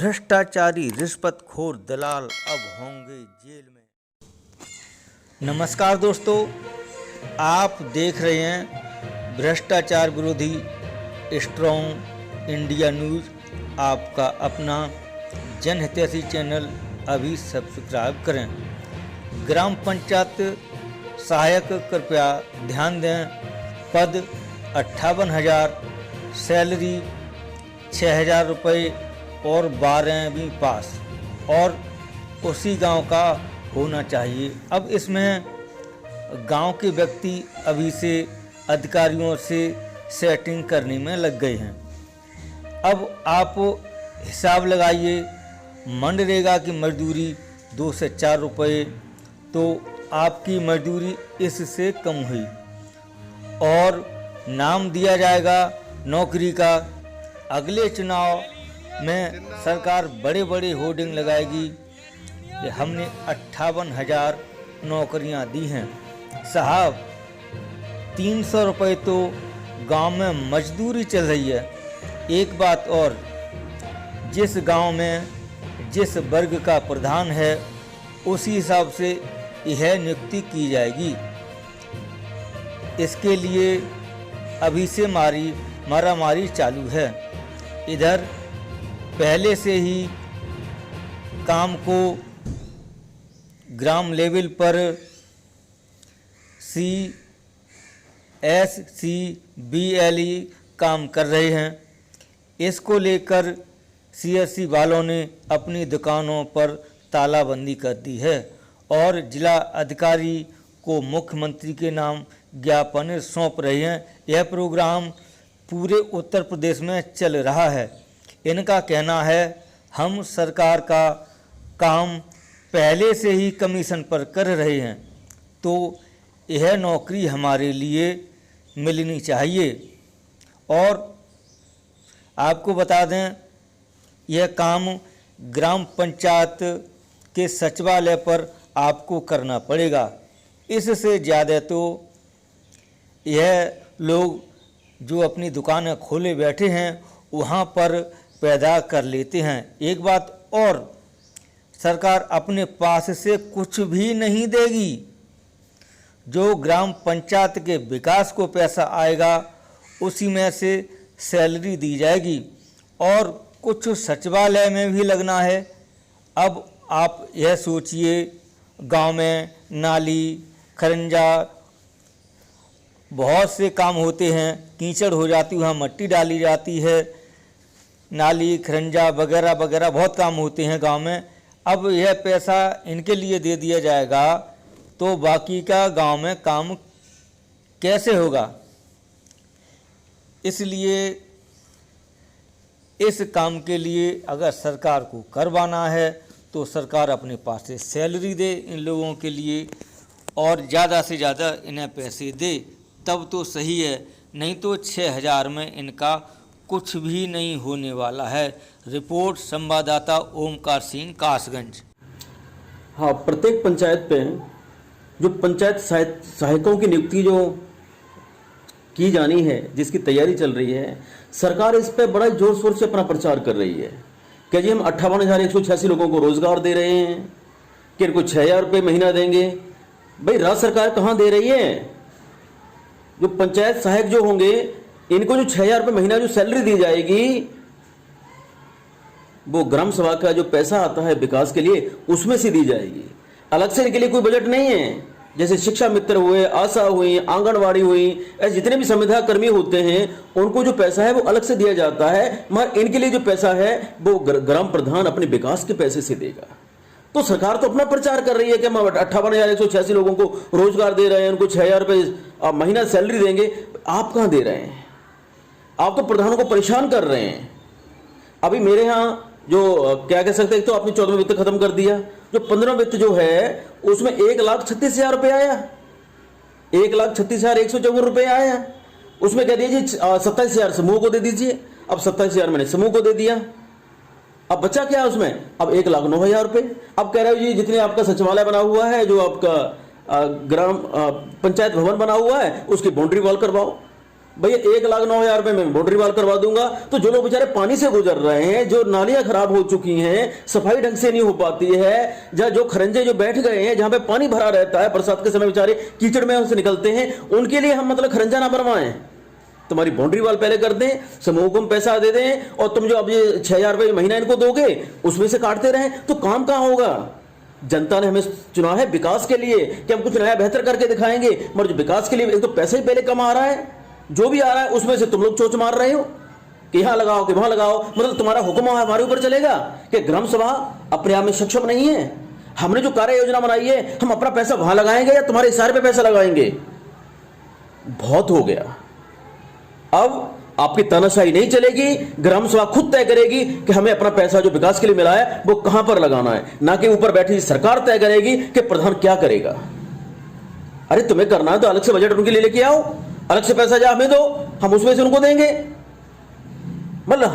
भ्रष्टाचारी रिश्वतखोर दलाल अब होंगे जेल में। नमस्कार दोस्तों, आप देख रहे हैं भ्रष्टाचार विरोधी स्ट्रॉन्ग इंडिया न्यूज़। आपका अपना जनहितैषी चैनल अभी सब्सक्राइब करें। ग्राम पंचायत सहायक कृपया ध्यान दें, पद 58,000, सैलरी 6,000 रुपये और 12वीं पास और उसी गांव का होना चाहिए। अब इसमें गांव के व्यक्ति अभी से अधिकारियों से सेटिंग करने में लग गए हैं। अब आप हिसाब लगाइए, मनरेगा की मजदूरी 2 से 4 रुपये, तो आपकी मजदूरी इससे कम हुई और नाम दिया जाएगा नौकरी का। अगले चुनाव में सरकार बड़े बड़े होर्डिंग लगाएगी कि हमने 58,000 नौकरियां दी हैं। साहब, 300 रुपये तो गांव में मजदूरी चल रही है। एक बात और, जिस गांव में जिस वर्ग का प्रधान है उसी हिसाब से यह नियुक्ति की जाएगी। इसके लिए अभी से मारामारी चालू है। इधर पहले से ही काम को ग्राम लेवल पर CSCBLE काम कर रहे हैं। इसको लेकर CSC वालों ने अपनी दुकानों पर तालाबंदी कर दी है और जिला अधिकारी को मुख्यमंत्री के नाम ज्ञापन सौंप रहे हैं। यह प्रोग्राम पूरे उत्तर प्रदेश में चल रहा है। इनका कहना है, हम सरकार का काम पहले से ही कमीशन पर कर रहे हैं, तो यह नौकरी हमारे लिए मिलनी चाहिए। और आपको बता दें, यह काम ग्राम पंचायत के सचिवालय पर आपको करना पड़ेगा। इससे ज़्यादा तो यह लोग जो अपनी दुकानें खोले बैठे हैं वहाँ पर पैदा कर लेते हैं। एक बात और, सरकार अपने पास से कुछ भी नहीं देगी। जो ग्राम पंचायत के विकास को पैसा आएगा उसी में से सैलरी दी जाएगी और कुछ सचिवालय में भी लगना है। अब आप यह सोचिए, गांव में नाली खरंजा बहुत से काम होते हैं, कीचड़ हो जाती है, वहाँ मट्टी डाली जाती है, नाली खरंजा वगैरह वगैरह बहुत काम होते हैं गांव में। अब यह पैसा इनके लिए दे दिया जाएगा तो बाकी का गांव में काम कैसे होगा? इसलिए इस काम के लिए अगर सरकार को करवाना है तो सरकार अपने पास से सैलरी दे इन लोगों के लिए और ज़्यादा से ज़्यादा इन्हें पैसे दे, तब तो सही है। नहीं तो 6,000 में इनका कुछ भी नहीं होने वाला है। रिपोर्ट संवाददाता ओमकार सिंह, कासगंज। हाँ, प्रत्येक पंचायत पे जो पंचायत सहायकों की नियुक्ति जो की जानी है, जिसकी तैयारी चल रही है, सरकार इस पे बड़ा जोर शोर से अपना प्रचार कर रही है कि जी हम 58,186 लोगों को रोजगार दे रहे हैं, कि इनको 6,000 रुपये महीना देंगे। भाई, राज्य सरकार कहाँ दे रही है? जो पंचायत सहायक जो होंगे, इनको जो 6,000 रुपये महीना जो सैलरी दी जाएगी, वो ग्राम सभा का जो पैसा आता है विकास के लिए उसमें से दी जाएगी। अलग से इनके लिए कोई बजट नहीं है। जैसे शिक्षा मित्र हुए, आशा हुई, आंगनवाड़ी हुई, ऐसे जितने भी संविदा कर्मी होते हैं उनको जो पैसा है वो अलग से दिया जाता है, मगर इनके लिए जो पैसा है वो ग्राम प्रधान अपने विकास के पैसे से देगा। तो सरकार तो अपना प्रचार कर रही है कि हम 58,186 लोगों को रोजगार दे रहे हैं, उनको 6,000 रुपये महीना सैलरी देंगे। आप कहाँ दे रहे हैं? आप तो प्रधानों को परेशान कर रहे हैं। अभी मेरे यहाँ जो क्या कह सकते हैं, तो आपने 14वां वित्त खत्म कर दिया। जो 15वां वित्त जो है उसमें 1,36,000 रुपये आया, 1,36,154 रुपये आया। उसमें कह दीजिए 27,000 समूह को दे दीजिए। अब 27,000 मैंने समूह को दे दिया। अब बचा क्या उसमें? अब 1,09,000 रुपये। अब कह रहे हो जी जितने आपका सचिवालय बना हुआ है, जो आपका ग्राम पंचायत भवन बना हुआ है, उसकी बाउंड्री वॉल करवाओ। भैया 1,09,000 रुपए में बाउंड्री वाल करवा दूंगा। तो जो लोग बेचारे पानी से गुजर रहे हैं, जो नालियां खराब हो चुकी हैं, सफाई ढंग से नहीं हो पाती है, जहां जो खरंजे जो बैठ गए हैं, जहां पे पानी भरा रहता है, बरसात के समय बेचारे कीचड़ में उनसे निकलते हैं, उनके लिए हम मतलब खरंजा ना बनवाएं, तुम्हारी बाउंड्री वाल पहले कर दें, समूह को हम पैसा दे दें, और तुम जो अब ये 6,000 रुपए महीना इनको दोगे उसमें से काटते रहें, तो काम कहां होगा? जनता ने हमें चुना है विकास के लिए कि हम कुछ नया बेहतर करके दिखाएंगे, मगर जो विकास के लिए एक तो पैसा ही पहले कम आ रहा है, जो भी आ रहा है उसमें से तुम लोग चोच मार रहे हो कि यहां लगाओ कि वहां लगाओ। मतलब तुम्हारा हुक्म हमारे ऊपर चलेगा कि ग्राम सभा अपने आप में सक्षम नहीं है? हमने जो कार्य योजना बनाई है, हम अपना पैसा वहां लगाएंगे या तुम्हारे इशारे पे पैसा लगाएंगे? बहुत हो गया। अब आपकी तानाशाही नहीं चलेगी, ग्राम सभा खुद तय करेगी कि हमें अपना पैसा जो विकास के लिए मिला है वो कहां पर लगाना है, ना कि ऊपर बैठी सरकार तय करेगी कि प्रधान क्या करेगा। अरे तुम्हें करना है तो अलग से बजट उनके लिए लेके आओ, अलग से पैसा जा हमें दो, हम उसमें से उनको देंगे। मतलब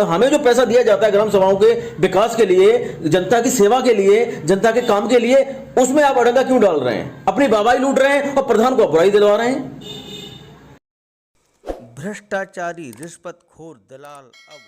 हमें जो पैसा दिया जाता है ग्राम सभाओं के विकास के लिए, जनता की सेवा के लिए, जनता के काम के लिए, उसमें आप अड़ंगा क्यों डाल रहे हैं? अपनी वाहवाही लूट रहे हैं और प्रधान को बुराई दिलवा रहे हैं। भ्रष्टाचारी रिश्वतखोर दलाल अब